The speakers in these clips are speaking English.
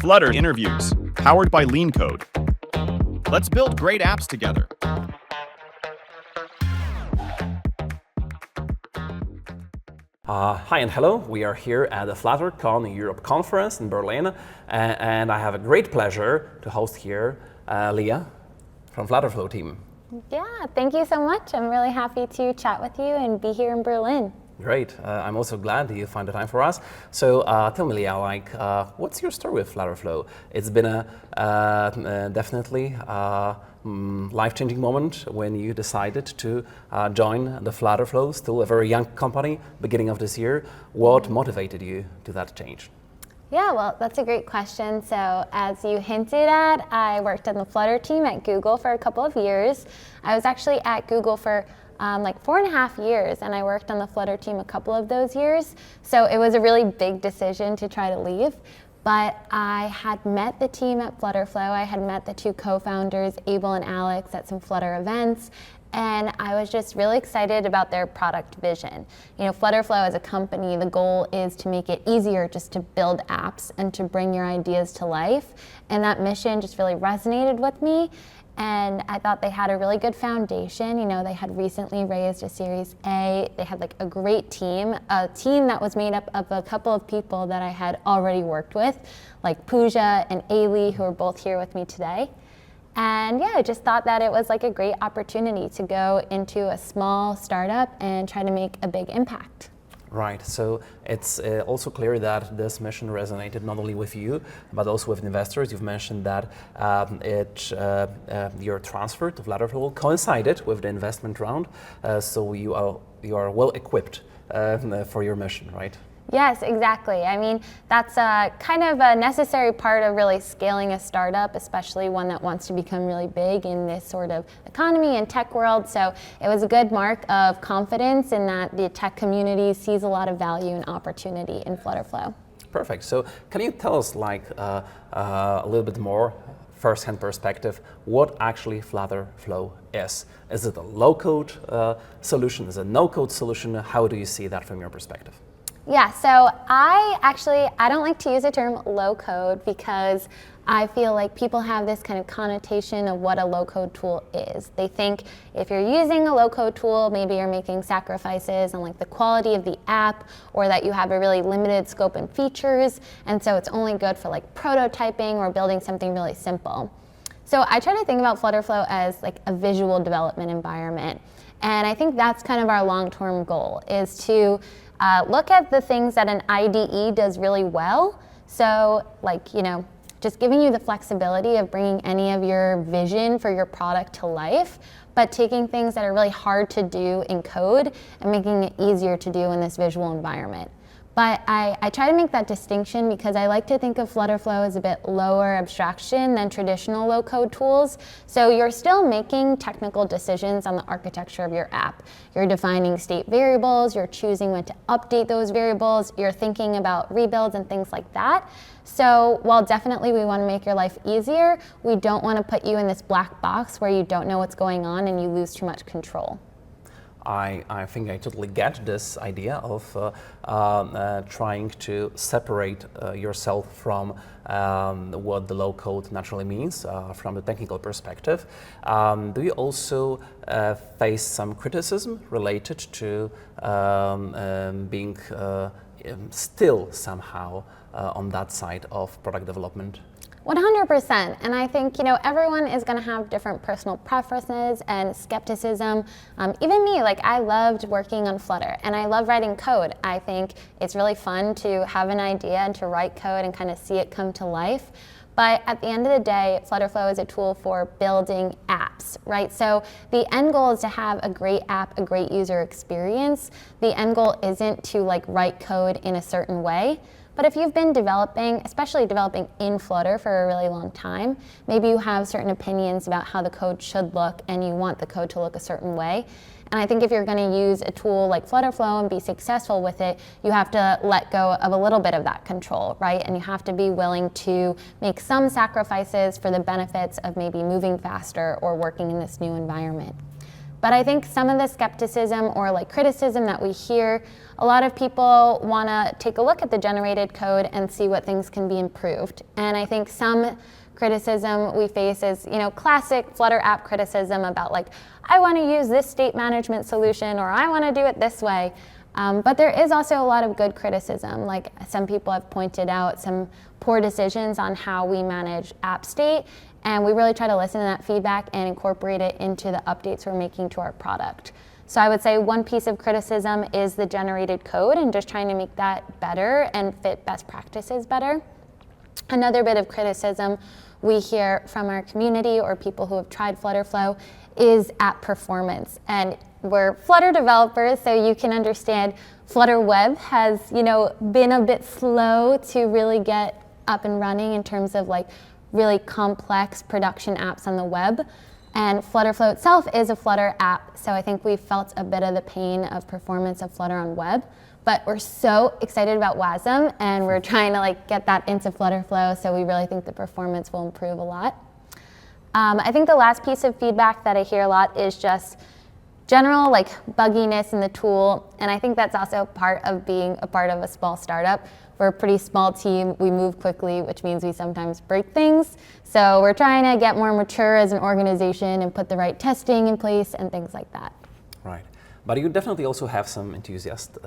Flutter Interviews, powered by LeanCode. Let's build great apps together. Hi and hello, we are here at the Fluttercon Europe conference in Berlin, and I have a great pleasure to host here Leigha from FlutterFlow team. Yeah, thank you so much. I'm really happy to chat with you and be here in Berlin. Great, I'm also glad that you find the time for us. So tell me, Leigha, what's your story with FlutterFlow? It's been a definitely life-changing moment when you decided to join the FlutterFlow, still a very young company, beginning of this year. What motivated you to that change? Yeah, well, that's a great question. So as you hinted at, I worked on the Flutter team at Google for a couple of years. I was actually at Google for like 4.5 years, and I worked on the Flutter team a couple of those years. So it was a really big decision to try to leave. But I had met the team at FlutterFlow. I had met the two co-founders, Abel and Alex, at some Flutter events. And I was just really excited about their product vision. You know, FlutterFlow as a company, the goal is to make it easier just to build apps and to bring your ideas to life. And that mission just really resonated with me. And I thought they had a really good foundation. You know, they had recently raised a Series A. They had like a great team, a team that was made up of a couple of people that I had already worked with, like Pooja and Ailey, who are both here with me today. And yeah, I just thought that it was like a great opportunity to go into a small startup and try to make a big impact. Right, so it's also clear that this mission resonated not only with you, but also with investors. You've mentioned that your transfer to FlutterFlow coincided with the investment round, so you are well equipped for your mission, right? Yes, exactly. I mean, that's kind of a necessary part of really scaling a startup, especially one that wants to become really big in this sort of economy and tech world. So it was a good mark of confidence in that the tech community sees a lot of value and opportunity in FlutterFlow. Perfect. So can you tell us like a little bit more first-hand perspective, what actually FlutterFlow is? Is it a low-code solution? Is it a no-code solution? How do you see that from your perspective? Yeah, so I don't like to use the term low code because I feel like people have this kind of connotation of what a low code tool is. They think if you're using a low code tool, maybe you're making sacrifices on like the quality of the app, or that you have a really limited scope and features, and so it's only good for like prototyping or building something really simple. So I try to think about FlutterFlow as like a visual development environment. And I think that's kind of our long-term goal, is to look at the things that an IDE does really well. So like, you know, just giving you the flexibility of bringing any of your vision for your product to life, but taking things that are really hard to do in code and making it easier to do in this visual environment. But I try to make that distinction because I like to think of FlutterFlow as a bit lower abstraction than traditional low-code tools. So you're still making technical decisions on the architecture of your app. You're defining state variables, you're choosing when to update those variables, you're thinking about rebuilds and things like that. So while definitely we want to make your life easier, we don't want to put you in this black box where you don't know what's going on and you lose too much control. I think I totally get this idea of trying to separate yourself from what the low code naturally means from the technical perspective. Do you also face some criticism related to being still somehow on that side of product development? 100%, and I think, you know, everyone is going to have different personal preferences and skepticism. Even me, like I loved working on Flutter and I love writing code. I think it's really fun to have an idea and to write code and kind of see it come to life. But at the end of the day, FlutterFlow is a tool for building apps, right? So the end goal is to have a great app, a great user experience. The end goal isn't to like write code in a certain way. But if you've been developing, especially developing in Flutter for a really long time, maybe you have certain opinions about how the code should look and you want the code to look a certain way. And I think if you're going to use a tool like FlutterFlow and be successful with it, you have to let go of a little bit of that control, right? And you have to be willing to make some sacrifices for the benefits of maybe moving faster or working in this new environment. But I think some of the skepticism or like criticism that we hear, a lot of people want to take a look at the generated code and see what things can be improved. And I think some criticism we face is, classic Flutter app criticism about like, I want to use this state management solution or I want to do it this way. But there is also a lot of good criticism. Like some people have pointed out some poor decisions on how we manage app state. And we really try to listen to that feedback and incorporate it into the updates we're making to our product. So I would say one piece of criticism is the generated code and just trying to make that better and fit best practices better. Another bit of criticism we hear from our community or people who have tried FlutterFlow is app performance. And we're Flutter developers, so you can understand Flutter Web has, been a bit slow to really get up and running in terms of like really complex production apps on the web. And FlutterFlow itself is a Flutter app, so I think we've felt a bit of the pain of performance of Flutter on web. But we're so excited about WASM, and we're trying to get that into FlutterFlow, so we really think the performance will improve a lot. I think the last piece of feedback that I hear a lot is just general bugginess in the tool, and I think that's also part of being a part of a small startup. We're a pretty small team, we move quickly, which means we sometimes break things. So we're trying to get more mature as an organization and put the right testing in place and things like that. Right. But you definitely also have some enthusiasts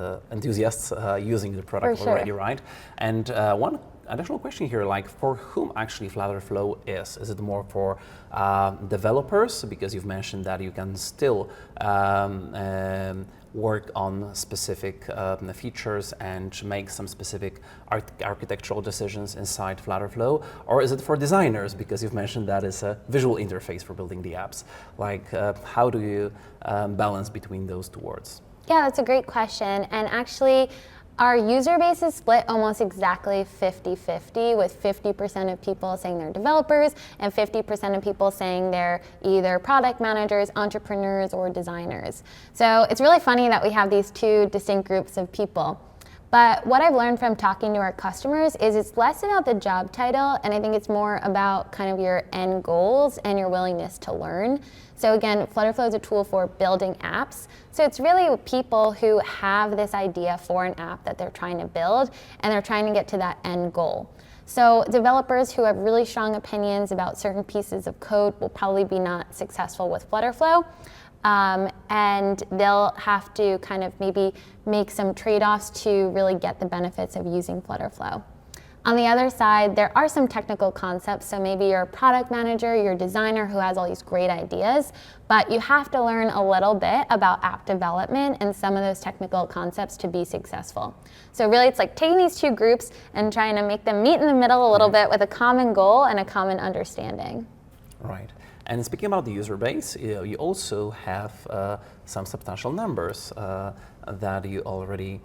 using the product already, right? And one additional question here, for whom actually FlutterFlow is? Is it more for developers? Because you've mentioned that you can still work on specific features and make some specific architectural decisions inside FlutterFlow, or is it for designers? Because you've mentioned that is a visual interface for building the apps. How do you balance between those two words? Yeah, that's a great question. And actually, our user base is split almost exactly 50-50, with 50% of people saying they're developers and 50% of people saying they're either product managers, entrepreneurs, or designers. So it's really funny that we have these two distinct groups of people. But what I've learned from talking to our customers is it's less about the job title, and I think it's more about kind of your end goals and your willingness to learn. So again, FlutterFlow is a tool for building apps. So it's really people who have this idea for an app that they're trying to build, and they're trying to get to that end goal. So developers who have really strong opinions about certain pieces of code will probably be not successful with FlutterFlow. And they'll have to kind of maybe make some trade-offs to really get the benefits of using FlutterFlow. On the other side, there are some technical concepts, so maybe you're a product manager, you're a designer who has all these great ideas, but you have to learn a little bit about app development and some of those technical concepts to be successful. So really it's like taking these two groups and trying to make them meet in the middle a little bit with a common goal and a common understanding. Right. And speaking about the user base, you also have some substantial numbers that you already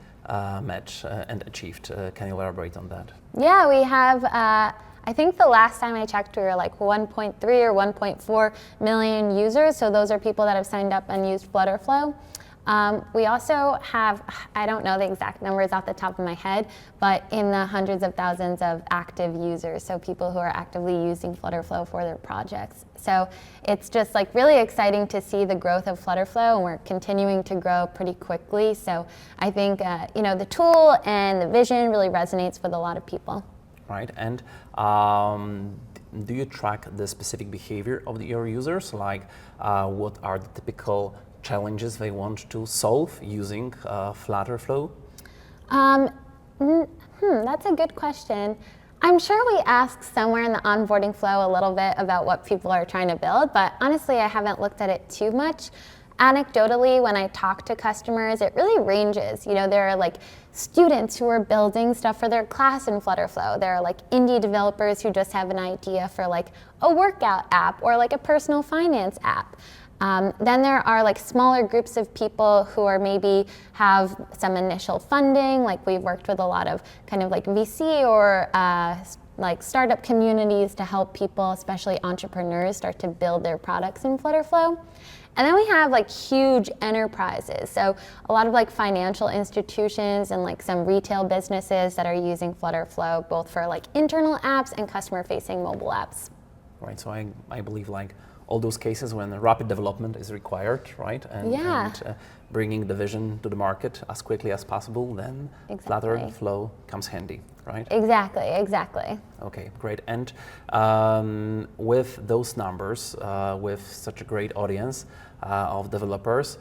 met and achieved. Can you elaborate on that? Yeah, we have, I think the last time I checked, we were like 1.3 or 1.4 million users. So those are people that have signed up and used FlutterFlow. We also have, I don't know the exact numbers off the top of my head, but in the hundreds of thousands of active users, so people who are actively using FlutterFlow for their projects. So it's just really exciting to see the growth of FlutterFlow, and we're continuing to grow pretty quickly. So I think the tool and the vision really resonates with a lot of people. Right, and do you track the specific behavior of your users? What are the typical challenges they want to solve using FlutterFlow? That's a good question. I'm sure we ask somewhere in the onboarding flow a little bit about what people are trying to build, but honestly, I haven't looked at it too much. Anecdotally, when I talk to customers, it really ranges. There are students who are building stuff for their class in FlutterFlow. There are indie developers who just have an idea for a workout app or a personal finance app. Then there are smaller groups of people who are maybe have some initial funding, we've worked with a lot of kind of VC or startup communities to help people, especially entrepreneurs, start to build their products in FlutterFlow. And then we have huge enterprises, so a lot of financial institutions and some retail businesses that are using FlutterFlow both for internal apps and customer-facing mobile apps. Right, so I believe all those cases when rapid development is required, right? And, Yeah. and bringing the vision to the market as quickly as possible, then Exactly. FlutterFlow comes handy, right? Exactly, exactly. Okay, great. And with those numbers, with such a great audience of developers,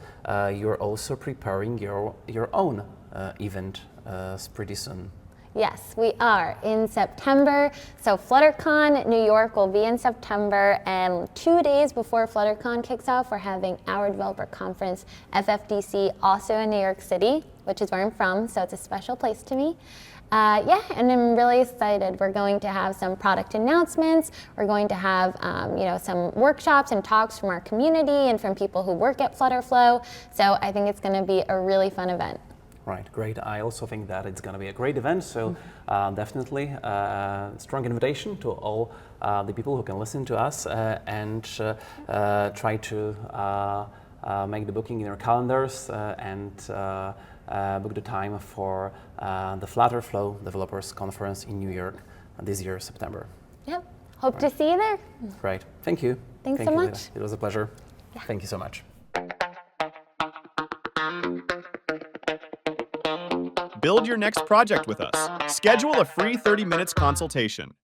you're also preparing your own event pretty soon. Yes, we are in September. So FlutterCon New York will be in September, and 2 days before FlutterCon kicks off, we're having our developer conference, FFDC, also in New York City, which is where I'm from, so it's a special place to me. Yeah, and I'm really excited. We're going to have some product announcements. We're going to have some workshops and talks from our community and from people who work at FlutterFlow. So I think it's going to be a really fun event. Right, great. I also think that it's going to be a great event, so definitely strong invitation to all the people who can listen to us and try to make the booking in your calendars and book the time for the FlutterFlow Developers Conference in New York this year, September. Yep, hope to see you there. Right, thank you. Thanks Thank so you, much. Leigha. It was a pleasure. Yeah. Thank you so much. Build your next project with us. Schedule a free 30 minutes consultation.